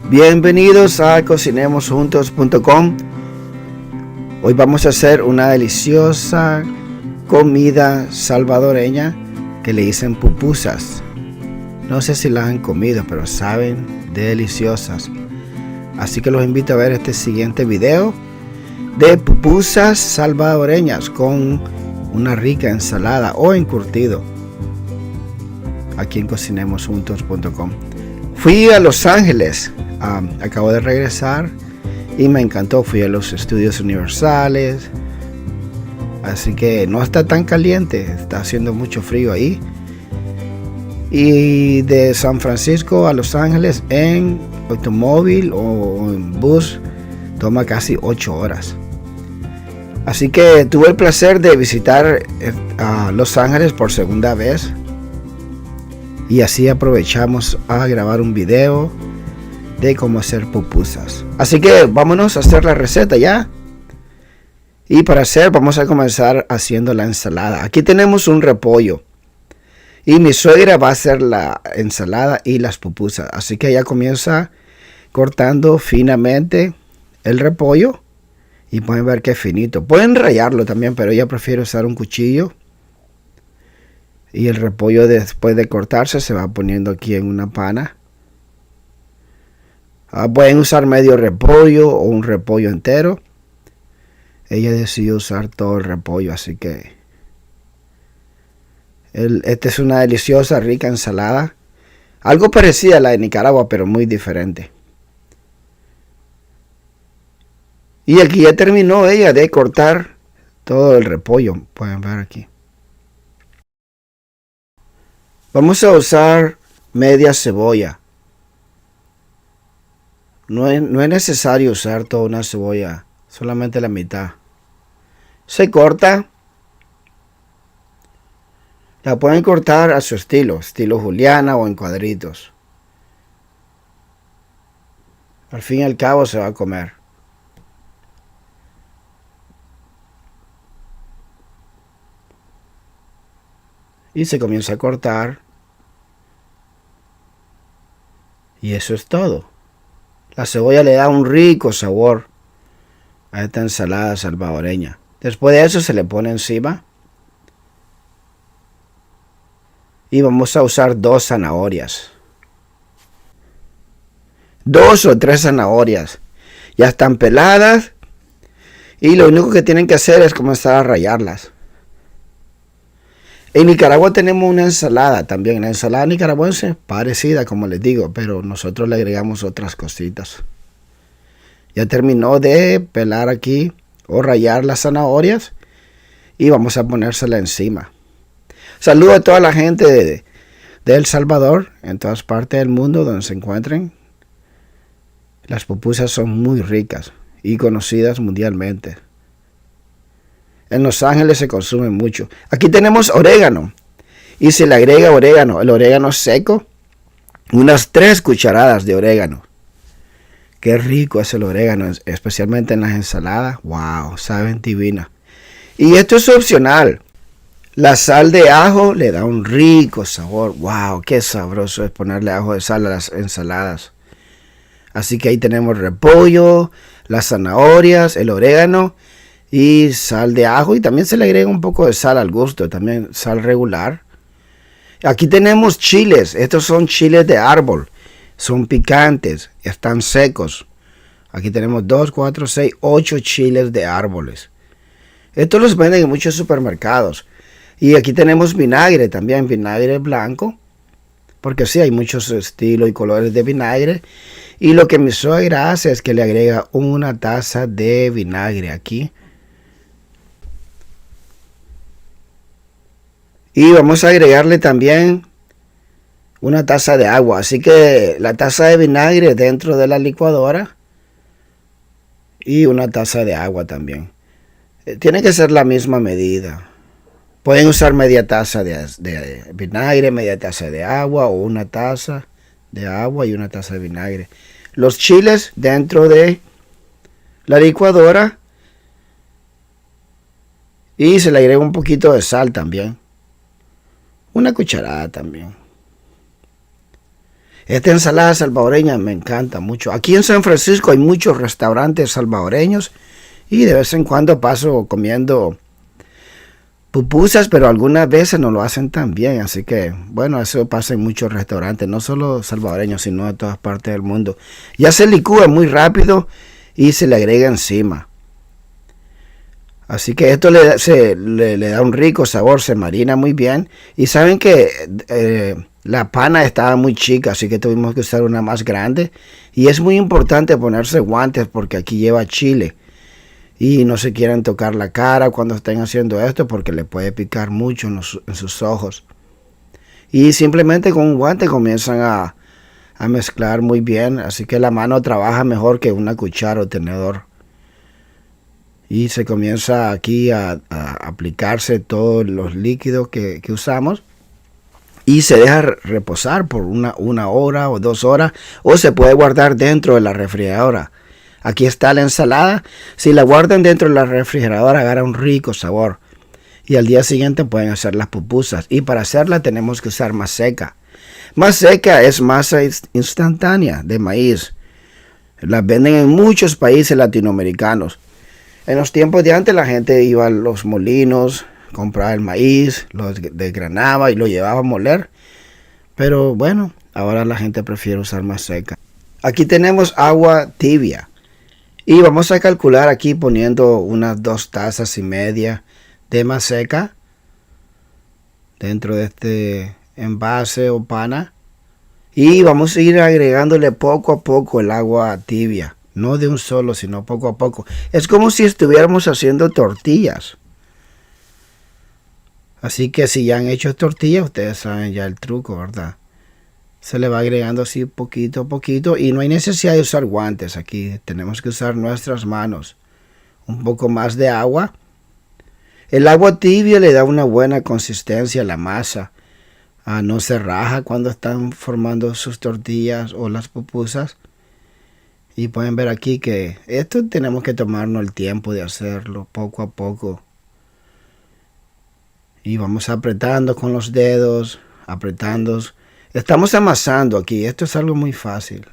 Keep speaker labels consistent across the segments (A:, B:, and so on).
A: Bienvenidos a cocinemosjuntos.com. Hoy vamos a hacer una deliciosa comida salvadoreña que le dicen pupusas. No sé si las han comido, pero saben deliciosas. Así que los invito a ver este siguiente video de pupusas salvadoreñas con una rica ensalada o encurtido aquí en cocinemosjuntos.com. Fui a Los Ángeles, acabo de regresar y me encantó. Fui a los estudios universales, así que no está tan caliente, está haciendo mucho frío ahí. Y de San Francisco a Los Ángeles en automóvil o en bus toma casi 8 horas. Así que tuve el placer de visitar Los Ángeles por segunda vez. Y así aprovechamos a grabar un video de cómo hacer pupusas. Así que vámonos a hacer la receta ya. Y para hacer vamos a comenzar haciendo la ensalada. Aquí tenemos un repollo. Y mi suegra va a hacer la ensalada y las pupusas. Así que ella comienza cortando finamente el repollo. Y pueden ver que finito. Pueden rallarlo también, pero ella prefiere usar un cuchillo. Y el repollo después de cortarse se va poniendo aquí en una pana. Pueden usar medio repollo o un repollo entero. Ella decidió usar todo el repollo, así que esta es una deliciosa, rica ensalada. Algo parecida a la de Nicaragua, pero muy diferente. Y aquí ya terminó ella de cortar todo el repollo. Pueden ver aquí. Vamos a usar media cebolla. No es necesario usar toda una cebolla, solamente la mitad. Se corta. La pueden cortar a su estilo juliana o en cuadritos. Al fin y al cabo se va a comer. Y se comienza a cortar. Y eso es todo. La cebolla le da un rico sabor a esta ensalada salvadoreña. Después de eso se le pone encima. Y vamos a usar 2 zanahorias. 2 o 3 zanahorias. Ya están peladas. Y lo único que tienen que hacer es comenzar a rallarlas. En Nicaragua tenemos una ensalada también. La ensalada nicaragüense parecida, como les digo, pero nosotros le agregamos otras cositas. Ya terminó de pelar aquí o rallar las zanahorias y vamos a ponérsela encima. Saludo a toda la gente de El Salvador, en todas partes del mundo donde se encuentren. Las pupusas son muy ricas y conocidas mundialmente. En Los Ángeles se consume mucho. Aquí tenemos orégano. Y se le agrega orégano. El orégano seco. Unas 3 cucharadas de orégano. Qué rico es el orégano. Especialmente en las ensaladas. Wow, saben divina. Y esto es opcional. La sal de ajo le da un rico sabor. Wow, qué sabroso es ponerle ajo de sal a las ensaladas. Así que ahí tenemos repollo, las zanahorias, el orégano y sal de ajo, y también se le agrega un poco de sal al gusto, también sal regular. Aquí tenemos chiles. Estos son chiles de árbol, son picantes, están secos. Aquí tenemos 2, 4, 6, 8 chiles de árboles. Estos los venden en muchos supermercados. Y aquí tenemos vinagre también, vinagre blanco, porque sí, hay muchos estilos y colores de vinagre. Y lo que mi suegra hace es que le agrega una taza de vinagre aquí. Y vamos a agregarle también una taza de agua. Así que la taza de vinagre dentro de la licuadora. Y una taza de agua también. Tiene que ser la misma medida. Pueden usar media taza de vinagre, media taza de agua. O una taza de agua y una taza de vinagre. Los chiles dentro de la licuadora. Y se le agrega un poquito de sal también. Una cucharada también. Esta ensalada salvadoreña me encanta mucho. Aquí en San Francisco hay muchos restaurantes salvadoreños y de vez en cuando paso comiendo pupusas, pero algunas veces no lo hacen tan bien. Así que, bueno, eso pasa en muchos restaurantes, no solo salvadoreños, sino de todas partes del mundo. Ya se licúa muy rápido y se le agrega encima. Así que esto le da un rico sabor, se marina muy bien. Y saben que la pana estaba muy chica, así que tuvimos que usar una más grande. Y es muy importante ponerse guantes porque aquí lleva chile. Y no se quieren tocar la cara cuando estén haciendo esto porque le puede picar mucho en sus ojos. Y simplemente con un guante comienzan a mezclar muy bien. Así que la mano trabaja mejor que una cuchara o tenedor. Y se comienza aquí a aplicarse todos los líquidos que usamos. Y se deja reposar por una hora o 2 horas. O se puede guardar dentro de la refrigeradora. Aquí está la ensalada. Si la guardan dentro de la refrigeradora agarra un rico sabor. Y al día siguiente pueden hacer las pupusas. Y para hacerla tenemos que usar más seca. Más seca es masa instantánea de maíz. Las venden en muchos países latinoamericanos. En los tiempos de antes la gente iba a los molinos, compraba el maíz, lo desgranaba y lo llevaba a moler. Pero bueno, ahora la gente prefiere usar más seca. Aquí tenemos agua tibia. Y vamos a calcular aquí poniendo unas 2,5 tazas de maseca dentro de este envase o pana. Y vamos a ir agregándole poco a poco el agua tibia. No de un solo, sino poco a poco. Es como si estuviéramos haciendo tortillas. Así que si ya han hecho tortillas, ustedes saben ya el truco, ¿verdad? Se le va agregando así poquito a poquito. Y no hay necesidad de usar guantes aquí. Tenemos que usar nuestras manos. Un poco más de agua. El agua tibia le da una buena consistencia a la masa. No se raja cuando están formando sus tortillas o las pupusas. Y pueden ver aquí que esto tenemos que tomarnos el tiempo de hacerlo poco a poco. Y vamos apretando con los dedos, apretando. Estamos amasando aquí, esto es algo muy fácil.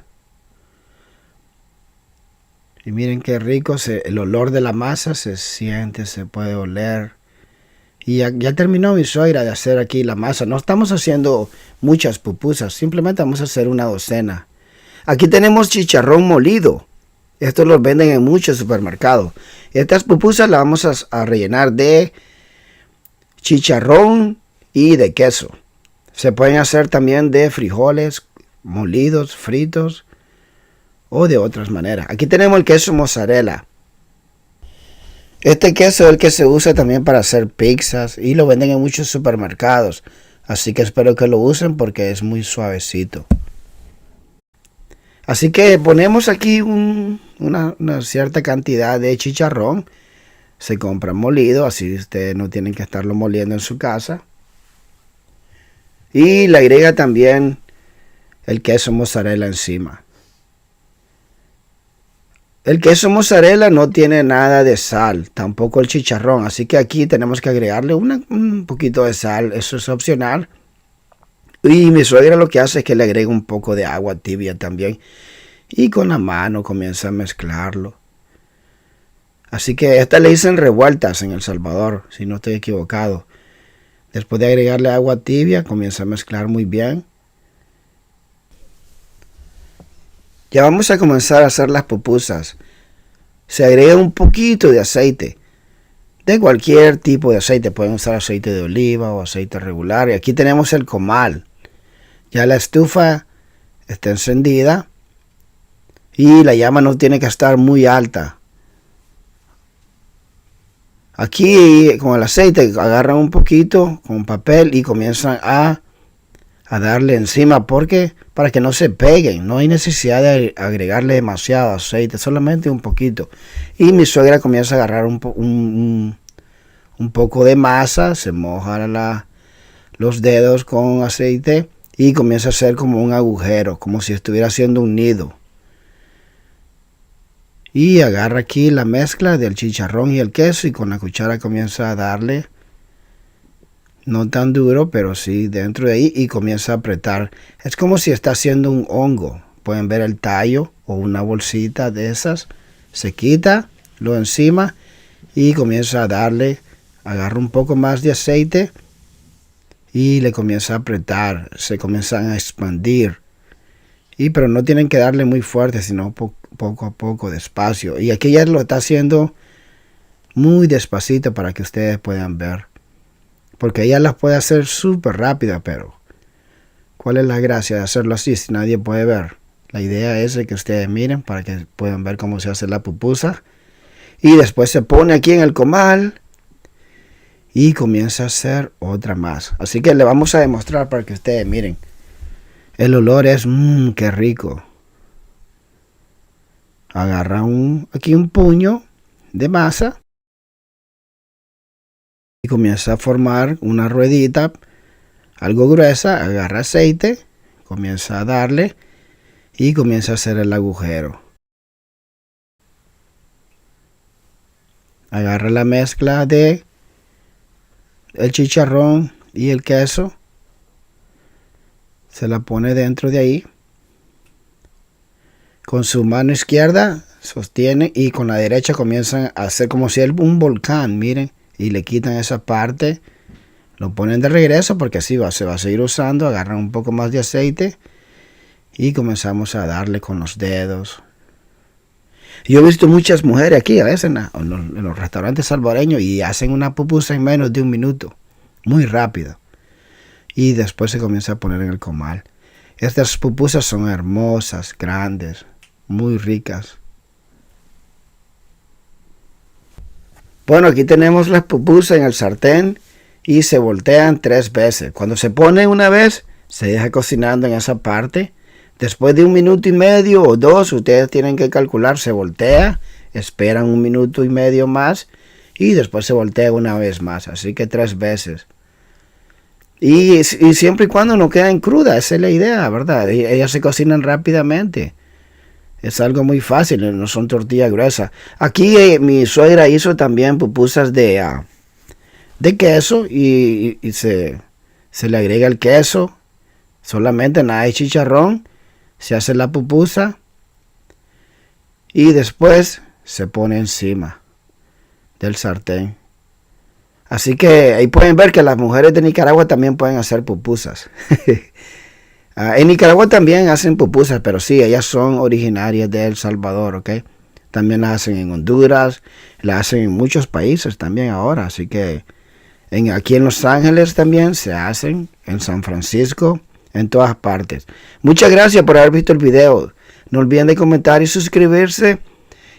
A: Y miren qué rico, el olor de la masa se siente, se puede oler. Y ya terminó mi suegra de hacer aquí la masa. No estamos haciendo muchas pupusas, simplemente vamos a hacer una docena. Aquí tenemos chicharrón molido. Estos los venden en muchos supermercados. Estas pupusas las vamos a rellenar de chicharrón y de queso. Se pueden hacer también de frijoles molidos, fritos o de otras maneras. Aquí tenemos el queso mozzarella. Este queso es el que se usa también para hacer pizzas y lo venden en muchos supermercados. Así que espero que lo usen porque es muy suavecito. Así que ponemos aquí una cierta cantidad de chicharrón. Se compra molido, así ustedes no tienen que estarlo moliendo en su casa. Y le agrega también el queso mozzarella encima. El queso mozzarella no tiene nada de sal, tampoco el chicharrón. Así que aquí tenemos que agregarle un poquito de sal, eso es opcional. Y mi suegra lo que hace es que le agrega un poco de agua tibia también. Y con la mano comienza a mezclarlo. Así que estas le dicen revueltas en El Salvador, si no estoy equivocado. Después de agregarle agua tibia, comienza a mezclar muy bien. Ya vamos a comenzar a hacer las pupusas. Se agrega un poquito de aceite. De cualquier tipo de aceite. Pueden usar aceite de oliva o aceite regular. Y aquí tenemos el comal. Ya la estufa está encendida. Y la llama no tiene que estar muy alta. Aquí con el aceite agarran un poquito con papel y comienzan a darle encima porque para que no se peguen. No hay necesidad de agregarle demasiado aceite, solamente un poquito. Y mi suegra comienza a agarrar un poco de masa, se moja los dedos con aceite y comienza a hacer como un agujero, como si estuviera haciendo un nido. Y agarra aquí la mezcla del chicharrón y el queso y con la cuchara comienza a darle No tan duro, pero sí dentro de ahí, y comienza a apretar. Es como si está haciendo un hongo. Pueden ver el tallo o una bolsita de esas. Se quita lo encima y comienza a darle. Agarra un poco más de aceite y le comienza a apretar. Se comienzan a expandir. Pero no tienen que darle muy fuerte, sino poco a poco, despacio. Y aquí ya lo está haciendo muy despacito para que ustedes puedan ver. Porque ella las puede hacer súper rápida, pero ¿cuál es la gracia de hacerlo así si nadie puede ver? La idea es de que ustedes miren para que puedan ver cómo se hace la pupusa. Y después se pone aquí en el comal y comienza a hacer otra más. Así que le vamos a demostrar para que ustedes miren. El olor es, qué rico. Agarra aquí un puño de masa y comienza a formar una ruedita algo gruesa. Agarra aceite, comienza a darle y comienza a hacer el agujero. Agarra la mezcla de el chicharrón y el queso, se la pone dentro de ahí. Con su mano izquierda sostiene y con la derecha comienzan a hacer como si era un volcán, miren, y le quitan esa parte, lo ponen de regreso porque así se va a seguir usando. Agarran un poco más de aceite y comenzamos a darle con los dedos. Yo he visto muchas mujeres aquí a veces en los restaurantes salvadoreños y hacen una pupusa en menos de un minuto, muy rápido, y después se comienza a poner en el comal. Estas pupusas son hermosas, grandes, muy ricas. Bueno, aquí tenemos las pupusas en el sartén y se voltean 3 veces. Cuando se pone una vez, se deja cocinando en esa parte. Después de 1 minuto y medio o 2, ustedes tienen que calcular, se voltea, esperan 1 minuto y medio más y después se voltea una vez más. Así que 3 veces. Y siempre y cuando no queden crudas, esa es la idea, ¿verdad? Ellas se cocinan rápidamente. Es algo muy fácil, no son tortillas gruesas. Aquí mi suegra hizo también pupusas de queso y se le agrega el queso. Solamente nada de chicharrón. Se hace la pupusa y después se pone encima del sartén. Así que ahí pueden ver que las mujeres de Nicaragua también pueden hacer pupusas. En Nicaragua también hacen pupusas, pero sí, ellas son originarias de El Salvador, ¿ok? También las hacen en Honduras, las hacen en muchos países también ahora. Así que aquí en Los Ángeles también se hacen, en San Francisco, en todas partes. Muchas gracias por haber visto el video. No olviden de comentar y suscribirse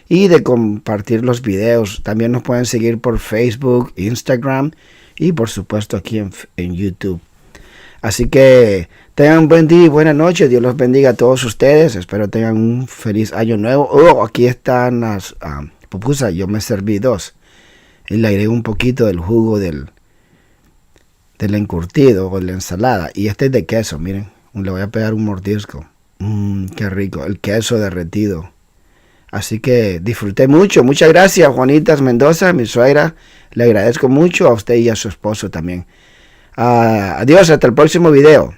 A: y de compartir los videos. También nos pueden seguir por Facebook, Instagram y por supuesto aquí en YouTube. Así que tengan un buen día y buena noche. Dios los bendiga a todos ustedes. Espero tengan un feliz año nuevo. Aquí están las pupusas. Yo me serví 2. Y le agregué un poquito del jugo del encurtido o de la ensalada. Y este es de queso, miren. Le voy a pegar un mordisco. Qué rico. El queso derretido. Así que disfruté mucho. Muchas gracias, Juanitas Mendoza, mi suegra. Le agradezco mucho a usted y a su esposo también. Adiós, hasta el próximo video.